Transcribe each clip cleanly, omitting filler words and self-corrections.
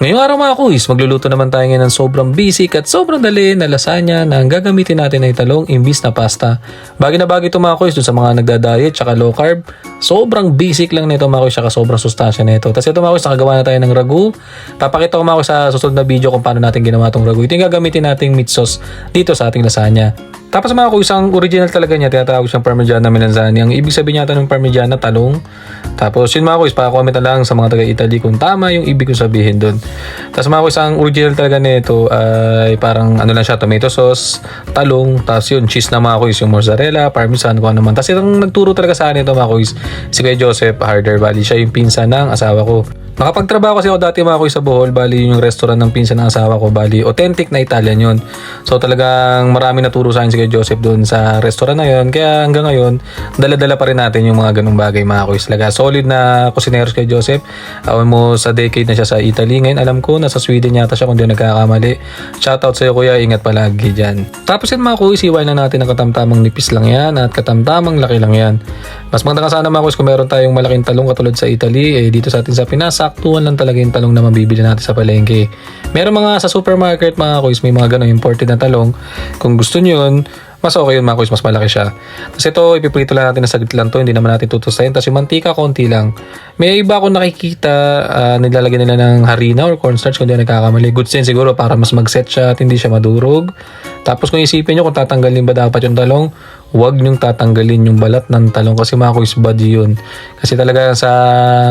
Ngayong araw mga kuis, magluluto naman tayo ngayon ng sobrang basic at sobrang dali na lasagna na ang gagamitin natin ay talong imbis na pasta. Bagay na bagay ito mga kuis dun sa mga nagda-diet tsaka low carb. Sobrang basic lang nito mga kuis tsaka sobrang sustansya nito. Tapos ito mga kuis, nakagawa na tayo ng ragu. Papakita ko mga kuis sa susunod na video kung paano natin ginawa itong ragu. Ito yung gagamitin nating meat sauce dito sa ating lasagna. Tapos mga kuis, ang original talaga niya, tinatawag siyang Parmigiana Melanzani. Ang ibig sabihin yata ng Parmigiana, talong. Tapos yun mga kuis, pa-comment na lang sa mga taga-Italy kung tama yung ibig ko sabihin doon. Tapos mga kuis, ang original talaga nito ay parang ano lang siya, tomato sauce, talong, tapos yun, cheese na mga kuis, yung mozzarella, parmesan, kung ano man. Tapos itong nagturo talaga sa akin ito mga kuis, si Kuya Joseph Harder, bali siya yung pinsan ng asawa ko. Nakapagtrabaho kasi ako dati mga kuis sa Bohol, bali yung restaurant ng pinsan ng asawa ko, bali authentic na Italian yun. So talagang marami naturo sa akin si Kuya Joseph doon sa restaurant na yun, kaya hanggang ngayon, dala-dala pa rin natin yung mga ganung bagay mga kuis. Talaga solid na kusinero si Kuya Joseph, almost a decade na siya sa Italy. Ngayon alam ko, nasa Sweden yata siya kung di nagkakamali. Shoutout sa'yo kuya, ingat palagi dyan. Tapos yun mga kuis, iwain na natin ang katamtamang nipis lang yan at katamtamang laki lang yan. Mas maganda ka sana mga kuis kung meron tayong malaking talong katulad sa Italy, dito sa atin sa Pinas, saktuhan lang talaga yung talong na mabibili natin sa palengke. Meron mga sa supermarket mga kuis, may mga ganong imported na talong. Kung gusto nyo yun, mas okay yun mga kuis, mas malaki siya. Tapos ito, ipiprito lang natin na saglit lang to, hindi naman natin tutustahin. Tapos yung mantika, konti lang. May iba akong nakikita, nilalagyan nila ng harina or cornstarch kung di nagkakamali. Good sense siguro para mas mag-set siya at hindi siya madurog. Tapos kung isipin nyo kung tatanggalin ba dapat yung talong, huwag nyong tatanggalin yung balat ng talong kasi mga kuis, body yun. Kasi talaga sa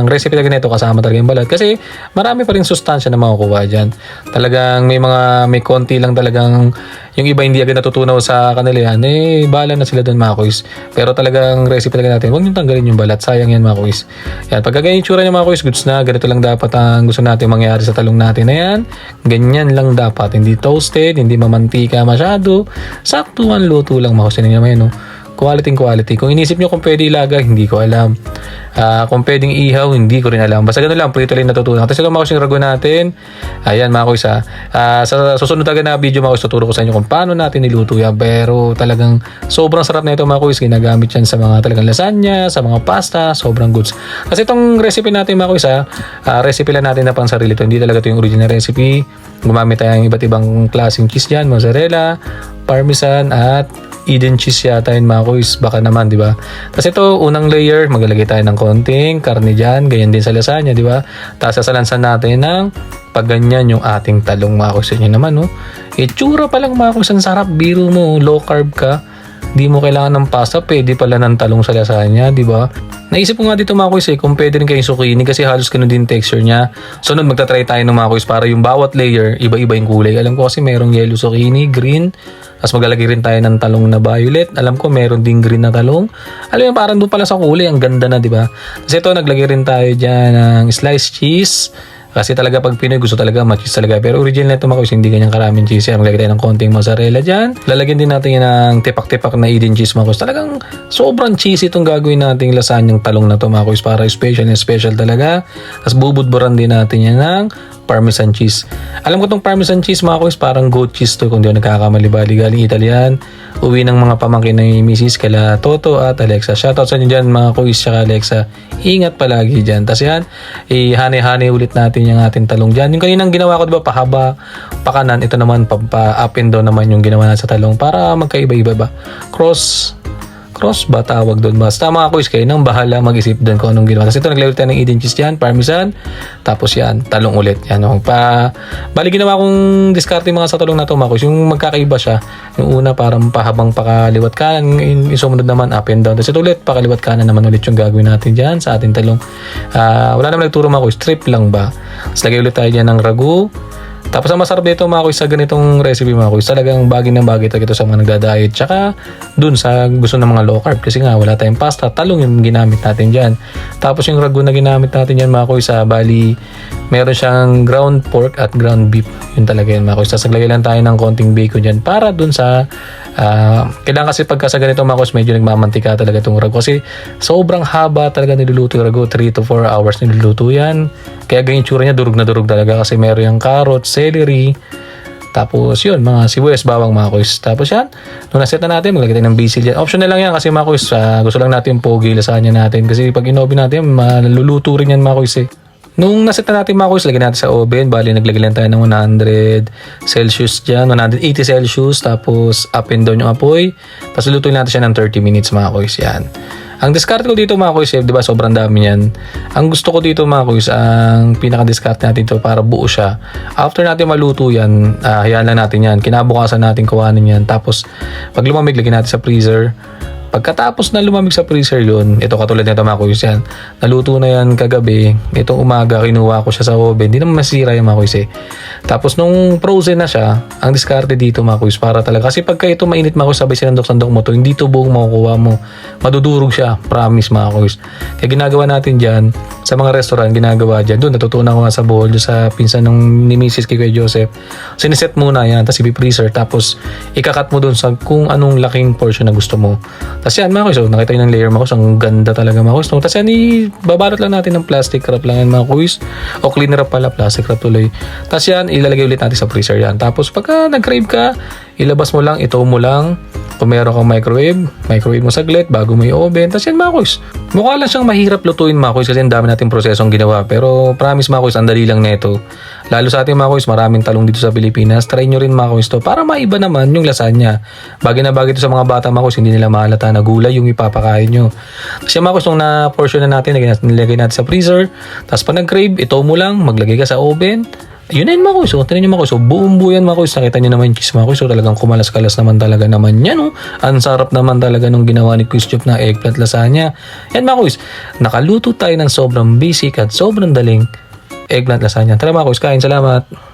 recipe talaga nito kasama talaga yung balat. Kasi marami pa rin sustansya na makukuha dyan. Talagang may konti lang talagang yung iba hindi agad natutunaw sa kanila yan. Bahala na sila doon mga kuis. Pero talagang recipe talaga natin, huwag nyong tanggalin yung balat. Sayang yan mga kuis. Yan, pagka ganyan yung tsura niya mga kuis, goods na. Ganito lang dapat ang gusto natin mangyari sa talong natin na yan. Ganyan lang dapat. Hindi toasted, hindi mamantika masyado. Saktuhan luto lang mga kuis. Yan naman, no? Quality. Kung inisip nyo kung pwede ilagay, hindi ko alam. Kung pwedeng ihaw, hindi ko rin alam. Basta gano'n lang, prito lang natutunan. Tapos ito mga kuis yung ragu natin. Ayan mga kuis sa susunod talaga na video mga kuis, tuturo ko sa inyo kung paano natin niluto yan. Pero talagang sobrang sarap na ito mga kuis. Ginagamit yan sa mga talagang lasagna, sa mga pasta, sobrang goods. Kasi itong recipe natin mga kuis recipe lang natin na pang sarili ito. Hindi talaga ito yung original recipe. Gumamit tayo ng iba't ibang klaseng cheese dyan, mozzarella, parmesan at Eden cheese yata yun mga kuis, baka naman, di ba? Tapos ito, unang layer, maglalagay tayo ng konting karne dyan, ganyan din sa lasagna, di ba? Tapos sasalansan natin ng pag ganyan yung ating talong mga kuis. Yun naman, no? Itsura pa lang mga kuis, ang sarap, biro mo, low carb ka. Di mo kailangan ng pasta, pwede pala ng talong sa lasagna, di ba? Naisip ko nga dito mga kuis kung pwede rin kayong zucchini kasi halos ganun din texture niya. Sunod magta-try tayo ng mga kuis para yung bawat layer, iba-iba yung kulay. Alam ko kasi merong yellow zucchini, green, tapos maglalagay rin tayo ng talong na violet. Alam ko meron ding green na talong. Alam mo parang doon pala sa kulay, ang ganda na, di ba? Kasi ito, naglagay rin tayo dyan ng sliced cheese. Kasi talaga pag Pinoy gusto talaga ma-cheese talaga. Pero original na ito mga kuis, hindi ganyan karaming cheese. Maglagay tayo ng konting mozzarella dyan. Lalagyan din natin yan ng tipak-tipak na Eden cheese mga kuis. Talagang sobrang cheesy itong gagawin nating lasagnyang talong na ito mga kuis. Para special na special talaga. Tapos bubudburan din natin yan ng parmesan cheese. Alam ko itong parmesan cheese mga kuis, parang goat cheese to kung di ako nagkakamali. Bali galing Italian. Uwi ng mga pamangkin ni Mrs. kala Toto at Alexa. Shoutout sa inyo dyan mga kuis tsaka Alexa. Ingat palagi dyan. Tapos yan, ihani-hani ulit natin yung ating talong dyan. Yung kaninang ginawa ko, diba, pahaba, pakanan. Ito naman, pa-up and down naman yung ginawa natin sa talong para magkaiba-iba ba. Cross ba tawag doon? Basta mga kuis, kayo nang bahala mag-isip doon kung anong ginawa. Tapos ito, naglagay tayo ng Eden cheese dyan, parmesan, tapos yan, talong ulit. Yan, bali ginawa kong diskarte mga sa talong na ito mga kuis, yung magkakaiba siya. Yung una parang pahabang pakaliwat kanan, yung sumunod naman up and down. Tapos ito ulit, pakaliwat kanan naman ulit yung gagawin natin dyan sa ating talong. Wala naman nagturo mga kuis, strip lang ba? Tapos lagay ulit tayo dyan ng ragu. Tapos ang masarap dito mga kuis sa ganitong recipe mga kuis, talagang bagay ng bagay talaga ito sa mga nagda-diet. Tsaka dun sa gusto ng mga low carb kasi nga wala tayong pasta, talong yung ginamit natin dyan. Tapos yung ragu na ginamit natin dyan mga kuis, bali meron siyang ground pork at ground beef. Yun talaga yun mga kuis. Tapos naglagay lang tayo ng konting bacon dyan para dun sa kailangan kasi pagka sa ganito mga kuis, medyo nagmamantika talaga itong ragu kasi sobrang haba talaga niluluto yung ragu, 3 to 4 hours niluluto yan. Kaya ganyan tsura niya, durug na durug talaga kasi meron yung carrots, celery, tapos yun, mga sibuyas, bawang mga kuis. Tapos yan, nung naset na natin, maglagay tayo ng basil yan. Optional lang yan kasi mga kuis, gusto lang natin pogi lasagna natin kasi pag inobi natin, maluluto rin yan mga kuis Nung naset na natin mga kuys, lagyan natin sa oven. Bali, naglagay lang tayo ng 100 Celsius dyan, 180 Celsius, tapos up and down yung apoy. Tapos lutuin natin siya ng 30 minutes mga kuys. Yan. Ang discard ko dito mga kuys, di ba sobrang dami yan. Ang gusto ko dito mga kuys, ang pinaka-discard natin dito para buo siya. After natin maluto yan, hayaan lang natin yan. Kinabukasan natin kuhanin yan. Tapos pag lumamig, lagyan natin sa freezer. Pagkatapos na lumamig sa freezer yun, ito katulad nito mga kuys yan. Naluto na yan kagabi. Itong umaga, kinuha ko siya sa oven. Hindi naman masira yung mga kuys eh. Tapos nung frozen na siya, ang diskarte dito mga kuys para talaga. Kasi pagka ito mainit mga kuys, sabay sinandok-sandok mo to, hindi to buong makukuha mo. Madudurog siya. Promise mga kuys. Kaya ginagawa natin dyan, sa mga restaurant, ginagawa dyan. Doon, natutunan ko nga sa Bohol, sa pinsan ng ni Mrs. kay Kuya Joseph. Siniset muna yan, tapos i-freezer. Tapos ikakat mo doon sa kung anong laking portion na gusto mo. Tapos yan mga kuys, so, nakita nyo ng layer mga kuys, ang ganda talaga mga kuys. No? Tapos yan, ibabalot lang natin ng plastic wrap lang yan mga kuys. O clean wrap pala, plastic wrap tuloy. Tapos yan, ilalagay ulit natin sa freezer yan. Tapos pagka nag-crave ka, ilabas mo lang, ito mo lang. Kung meron kang microwave mo saglit bago mo i-oven. Tapos yan mga kuys. Mukha lang siyang mahirap lutuin mga kuys kasi ang dami nating prosesong ginawa. Pero promise mga kuys, ang dali lang neto. Lalo sa ating mga kuys, maraming talong dito sa Pilipinas. Try nyo rin mga kuys to para maiba naman yung lasagna. Bagay na bagay ito sa mga bata mga kuys, hindi nila mahalata na gulay yung ipapakain nyo. Kasi mga kuys, nung na-portion na natin, nilagay natin sa freezer. Tapos pag nag-crave, ito mo lang, maglagay ka sa oven. Yun na yun mga kuys. So, tinan nyo mga kuys. So, buong buo yan mga kuys. Nakita nyo naman yung cheese mga kuys. So, talagang kumalas-kalas naman talaga naman yan. Oh. Ang sarap naman talaga nung ginawa ni Kuya Chop na eggplant lasagna. Yan mga kuys. Nakaluto tayo ng sobrang basic at sobrang daling eggplant lasagna. Tara mga kuys, kain. Salamat.